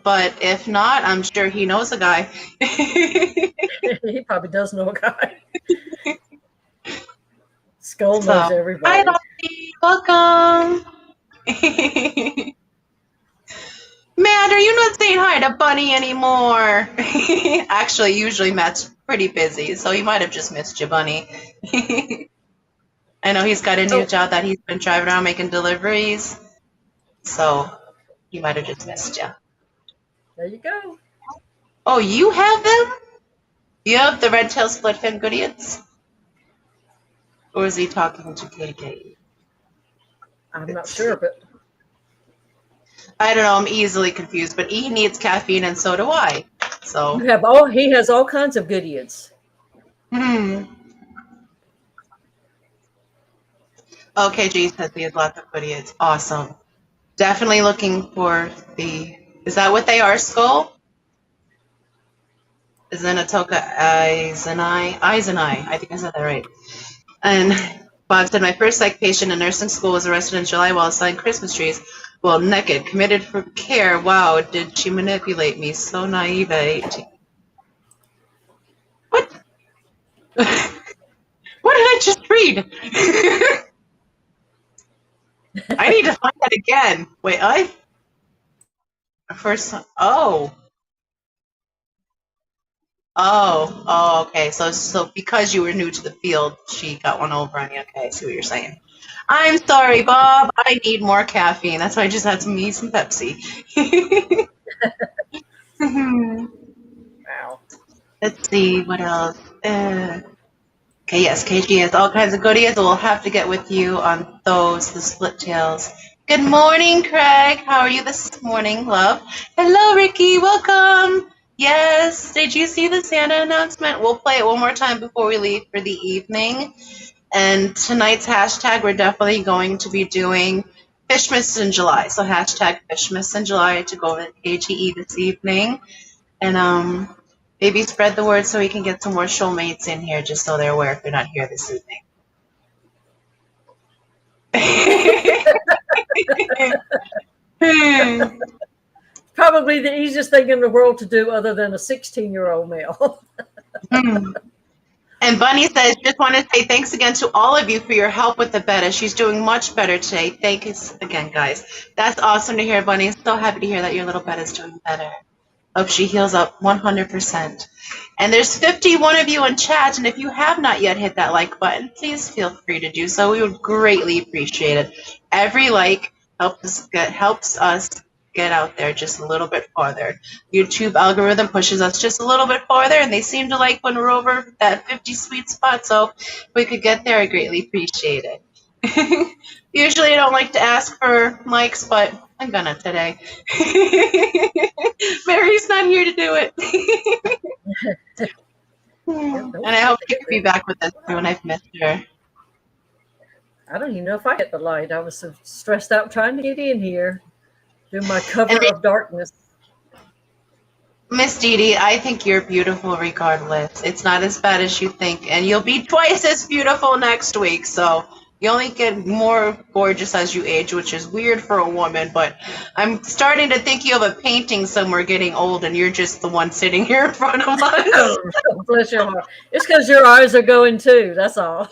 But if not, I'm sure he knows a guy. He probably does know a guy. Skull knows everybody. Hi, Lottie. Welcome. Matt, are you not saying hi to Bunny anymore? Actually, usually Matt's pretty busy, so he might have just missed you, Bunny. I know he's got a new job that he's been driving around making deliveries, so he might have just missed you. There you go. Oh, you have them? You have the red tail split fin goodiots? Or is he talking to KK? I'm not sure, but I don't know. I'm easily confused, but he needs caffeine, and so do I. So he has all kinds of goodiots. Okay, G says he has lots of goodiots. Awesome. Definitely looking for the. Is that what they are, Skull? Zenatoka Eisenai. I think I said that right. And Bob said, my first psych patient in nursing school was arrested in July while selling Christmas trees. Well, naked, committed for care. Wow, did she manipulate me? So naive at 18. What? What did I just read? I need to find that again. Wait, first. Oh, okay. So because you were new to the field, she got one over on you. Okay, I see what you're saying. I'm sorry, Bob. I need more caffeine. That's why I just had some Pepsi. Wow. Let's see what else. Okay, yes, KG has all kinds of goodies. We'll have to get with you on those, the split tails. Good morning, Craig. How are you this morning, love? Hello, Ricky. Welcome. Yes. Did you see the Santa announcement? We'll play it one more time before we leave for the evening. And tonight's hashtag, we're definitely going to be doing Fishmas in July. So hashtag Fishmas in July to go with KGE this evening. And maybe spread the word so we can get some more shoalmates in here, just so they're aware if they're not here this evening. Probably the easiest thing in the world to do other than a 16-year-old male. And Bunny says, just want to say thanks again to all of you for your help with the betta. She's doing much better today. Thanks again, guys. That's awesome to hear, Bunny. So happy to hear that your little betta's doing better. Hope she heals up 100%. And there's 51 of you in chat, and if you have not yet hit that like button, please feel free to do so. We would greatly appreciate it. Every like helps us get out there just a little bit farther. YouTube algorithm pushes us just a little bit farther, and they seem to like when we're over that 50 sweet spot. So if we could get there, I greatly appreciate it. Usually I don't like to ask for likes, but I'm gonna today. Mary's not here to do it. And I hope she could be back with us soon. I've missed her. I don't even know if I hit the light. I was so stressed out trying to get in here. Do my cover of darkness. Miss Didi, I think you're beautiful regardless. It's not as bad as you think, and you'll be twice as beautiful next week. So you only get more gorgeous as you age, which is weird for a woman, but I'm starting to think you have a painting somewhere getting old, and you're just the one sitting here in front of us. Oh, bless your heart. It's because your eyes are going too. That's all.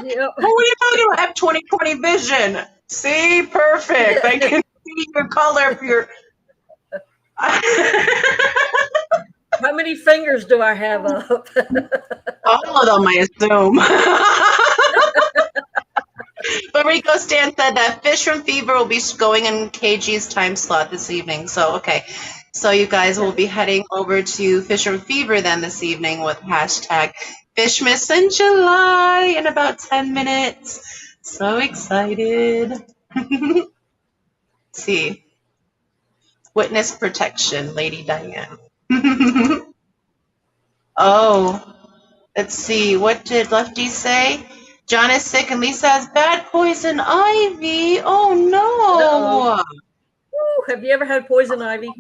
Yep. What are you talking about? I have 20/20 vision. See? Perfect. I can see your color if you're... How many fingers do I have up? All of them, I assume. But Rico Stan said that Fish from Fever will be going in KG's time slot this evening. So, okay. So you guys will be heading over to Fish from Fever then this evening with hashtag Fishmas in July in about 10 minutes. So excited. Let's see. Witness protection, Lady Diane. Oh, let's see. What did Lefty say? John is sick and Lisa has bad poison ivy. Oh, no. Ooh, have you ever had poison ivy?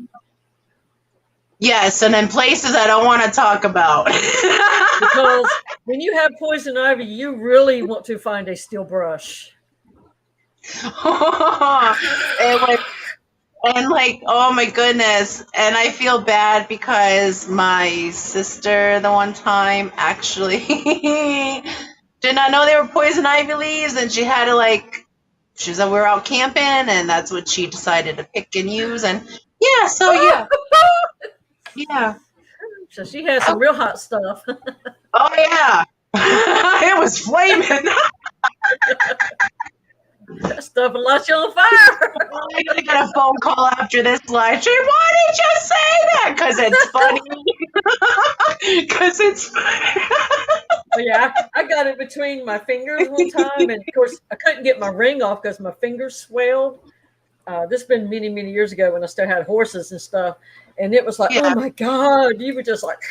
Yes, and in places I don't want to talk about. Because when you have poison ivy, you really want to find a steel brush. And like, oh my goodness. And I feel bad because my sister the one time actually did not know they were poison ivy leaves, and she had to we were out camping, and that's what she decided to pick and use. And yeah, so yeah. Yeah. So she had some real hot stuff. Oh yeah. It was flaming. That stuff will light you on fire. I'm gonna get a phone call after this live stream. Why did you say that? Because it's funny. Because it's funny. Oh, yeah, I got it between my fingers one time, and of course I couldn't get my ring off because my fingers swelled. This has been many, many years ago when I still had horses and stuff, and it was like, oh my God, you were just like.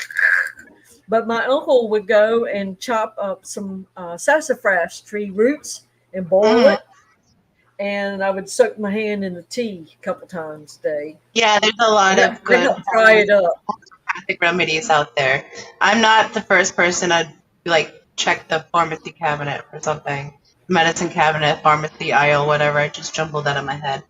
But my uncle would go and chop up some sassafras tree roots and boil it. And I would soak my hand in the tea a couple times a day. Yeah, there's a lot of good dry it up. remedies out there. I'm not the first person I'd check the pharmacy cabinet for something. Medicine cabinet, pharmacy aisle, whatever. I just jumbled that in my head.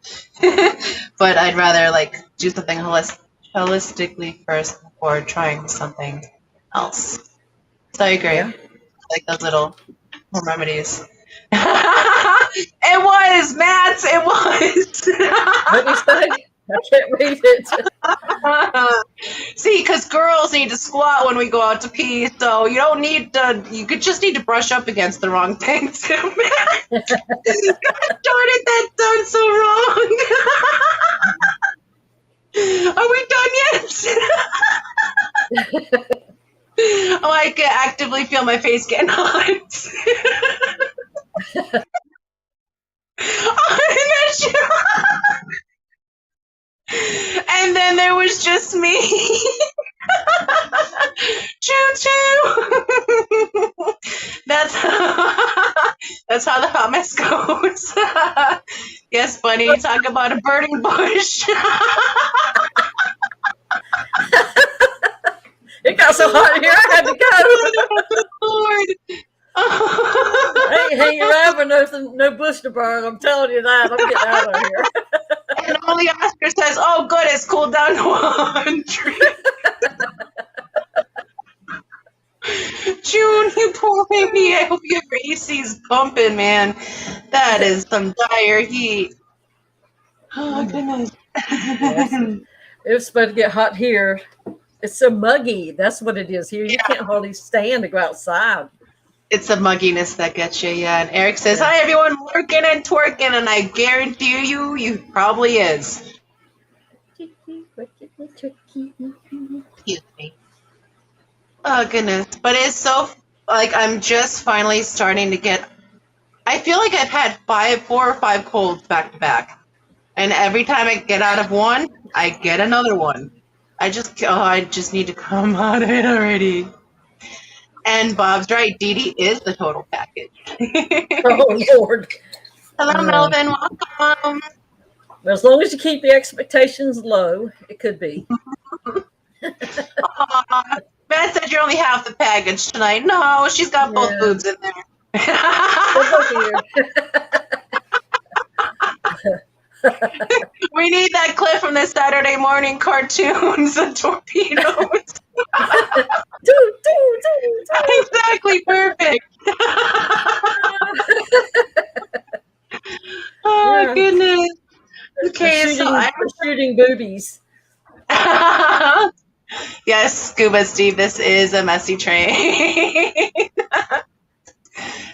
But I'd rather do something holistically first before trying something else. So I agree. Yeah. Like those little home remedies. It was, Matt. It was. What did you say? I can't read it. See, because girls need to squat when we go out to pee, so you don't need to. You could just need to brush up against the wrong things. Darn it, that sounds so wrong. Are we done yet? Oh, I can actively feel my face getting hot. And then there was just me. Choo choo. That's how the hot mess goes. Yes, Bunny, talk about a burning bush. It got so hot here, I had to go. Lord. I ain't hanging around for no bush to burn. I'm telling you that. I'm getting out of here. And only Oscar says, "Oh, good, it's cooled down to 100." June, you poor baby. I hope your AC's pumping, man. That is some dire heat. Oh, goodness. Yes. It's supposed to get hot here. It's so muggy. That's what it is here. You can't hardly stand to go outside. It's the mugginess that gets you, yeah. And Eric says, "Hi, everyone, working and twerking," and I guarantee you probably is. Excuse me. Oh, goodness. But it's so, like, I'm just finally starting to get, I feel like I've had 4 or 5 colds back to back. And every time I get out of one, I get another one. I just need to come out of it already. And Bob's right, Didi is the total package. Oh, Lord. Hello, Melvin. Welcome. As long as you keep the expectations low, it could be. Matt said you're only half the package tonight. No, she's got both boobs in there. We need that clip from the Saturday morning cartoons, the torpedoes. Exactly, perfect. Oh, goodness. Okay, so I'm shooting boobies. Yes, Scuba Steve, this is a messy train.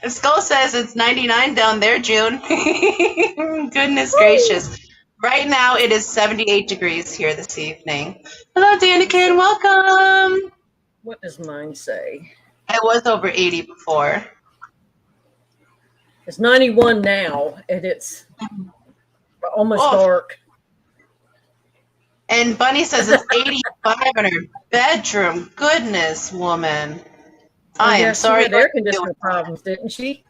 And Skull says it's 99 down there, June. Goodness gracious. Right now it is 78 degrees here this evening. Hello, Danikin, welcome. What does mine say? It was over 80 before. It's 91 now, and it's almost dark. And Bunny says it's 85 in her bedroom. Goodness, woman. I am sorry. She had air conditioner problems, didn't she?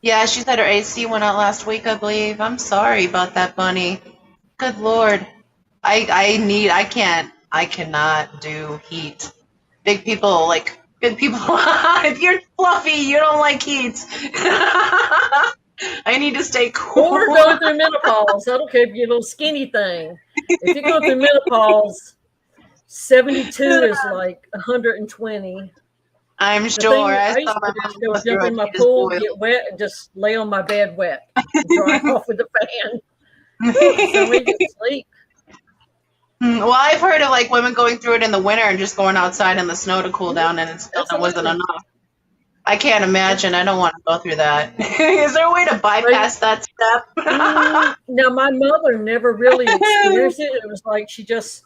Yeah, she said her AC went out last week, I believe. I'm sorry about that, Bunny. Good Lord. I cannot do heat. Big people. If you're fluffy, you don't like heat. I need to stay cool. Or going through menopause. I don't care if you're a little skinny thing. If you're going through menopause, 72 is like 120. I'm sure. I used to just go jump in my pool, get wet, and just lay on my bed wet, dry off with the fan. So we get sleep. Well, I've heard of like women going through it in the winter and just going outside in the snow to cool down, and it still wasn't enough. I can't imagine. I don't want to go through that. Is there a way to bypass that step? Now, my mother never really experienced it. It was like she just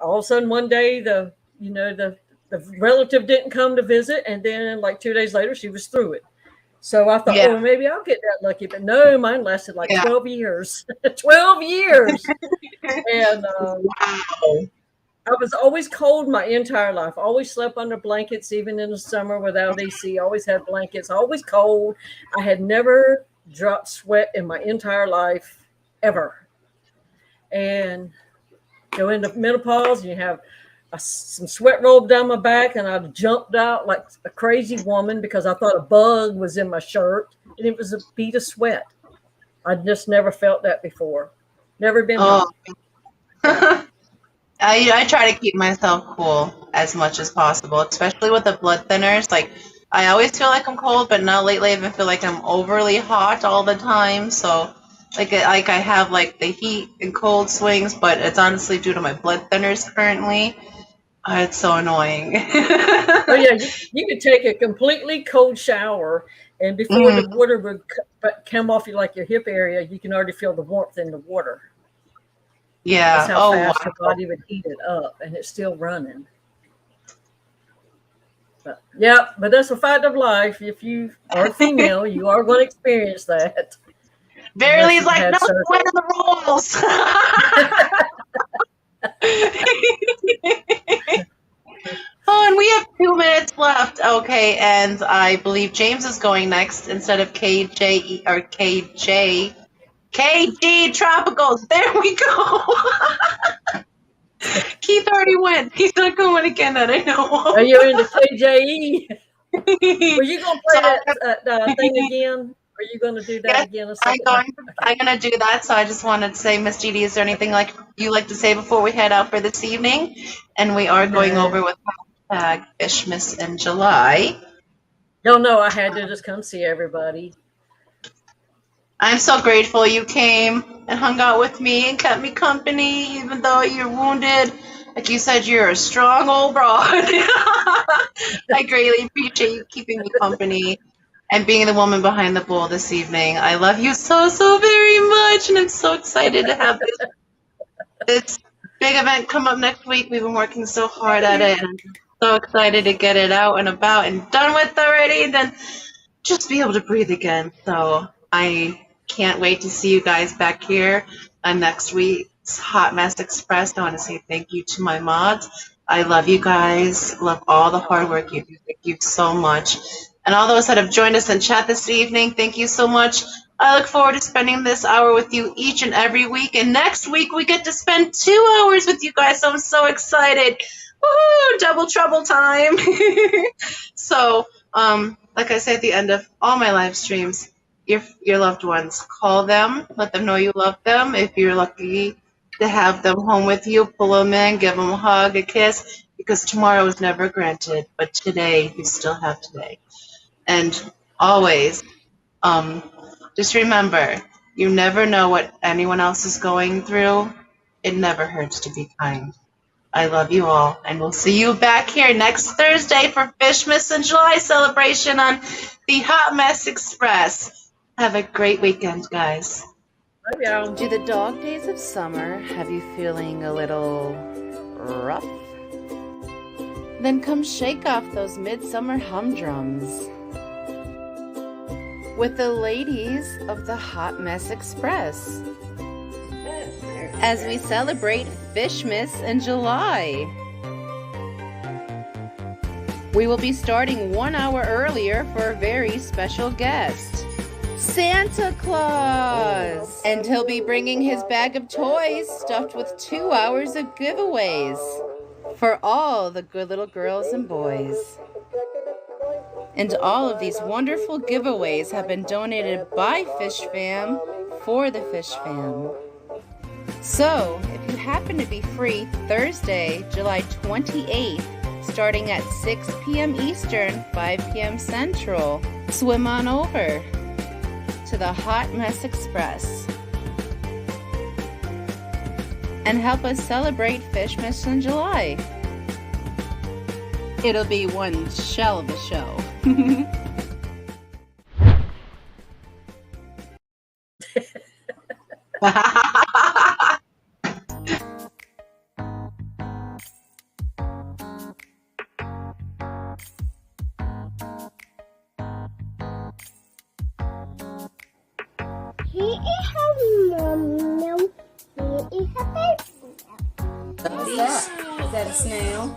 all of a sudden one day the relative didn't come to visit, and then like 2 days later she was through it. So I thought, well, maybe I'll get that lucky, but no, mine lasted like 12 years. 12 years. And I was always cold my entire life. Always slept under blankets, even in the summer without AC. Always had blankets. Always cold. I had never dropped sweat in my entire life, ever. And go into menopause, and you have some sweat rolled down my back, and I jumped out like a crazy woman because I thought a bug was in my shirt, and it was a bead of sweat. I just never felt that before. Never been. I try to keep myself cool as much as possible, especially with the blood thinners. Like, I always feel like I'm cold, but now lately I even feel like I'm overly hot all the time. So, like I have like the heat and cold swings, but it's honestly due to my blood thinners currently. Oh, it's so annoying. Oh yeah, you could take a completely cold shower, and before the water would come off you like your hip area, you can already feel the warmth in the water. Yeah. That's how fast Wow. your body would heat it up, and it's still running. But, yeah, but that's a fact of life. If you are female, you are going to experience that. Verily like, no sweat in the rolls. Oh, and we have 2 minutes left. Okay, and I believe James is going next instead of KJ or KG Tropicals. There we go. Keith already went. He's not going again that I know. Are you into KJE? Were you going to play that thing again? Are you going to do that again? I'm going to do that. So I just wanted to say, Miss Didi, is there anything you like to say before we head out for this evening? And we are going over with hashtag Fishmas in July. No, I had to just come see everybody. I'm so grateful you came and hung out with me and kept me company, even though you're wounded. Like you said, you're a strong old broad. I greatly appreciate you keeping me company and being the woman behind the bowl this evening. I love you so, so very much, and I'm so excited to have this big event come up next week. We've been working so hard at it, and I'm so excited to get it out and about and done with already, and then just be able to breathe again. So I can't wait to see you guys back here on next week's Hot Mess Express. I want to say thank you to my mods. I love you guys. Love all the hard work you do. Thank you so much. And all those that have joined us in chat this evening, thank you so much. I look forward to spending this hour with you each and every week. And next week, we get to spend 2 hours with you guys. So I'm so excited. Woohoo! Double trouble time. So, like I say at the end of all my live streams, your loved ones, call them, let them know you love them. If you're lucky to have them home with you, pull them in, give them a hug, a kiss, because tomorrow is never granted, but today, you still have today. And always, just remember, you never know what anyone else is going through. It never hurts to be kind. I love you all, and we'll see you back here next Thursday for Fishmas in July celebration on the Hot Mess Express. Have a great weekend, guys. Do the dog days of summer have you feeling a little rough? Then come shake off those midsummer humdrums with the ladies of the Hot Mess Express as we celebrate Fishmas in July. We will be starting 1 hour earlier for a very special guest, Santa Claus, and he'll be bringing his bag of toys stuffed with 2 hours of giveaways for all the good little girls and boys. And all of these wonderful giveaways have been donated by FishFam for the FishFam. So, if you happen to be free Thursday, July 28th, starting at 6 p.m. Eastern, 5 p.m. Central, swim on over to the Hot Mess Express and help us celebrate Fishmas in July. It'll be one shell of a show. Is that a snail?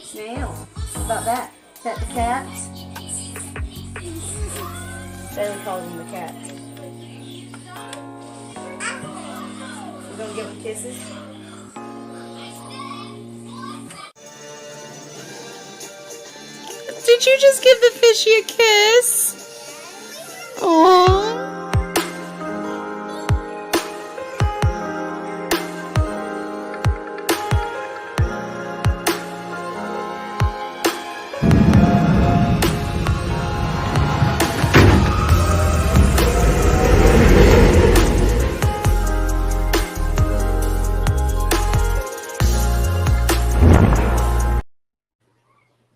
Snail. What about that? Is that the cats? Bailey calls them the cats. We're gonna give them kisses. Did you just give the fishy a kiss?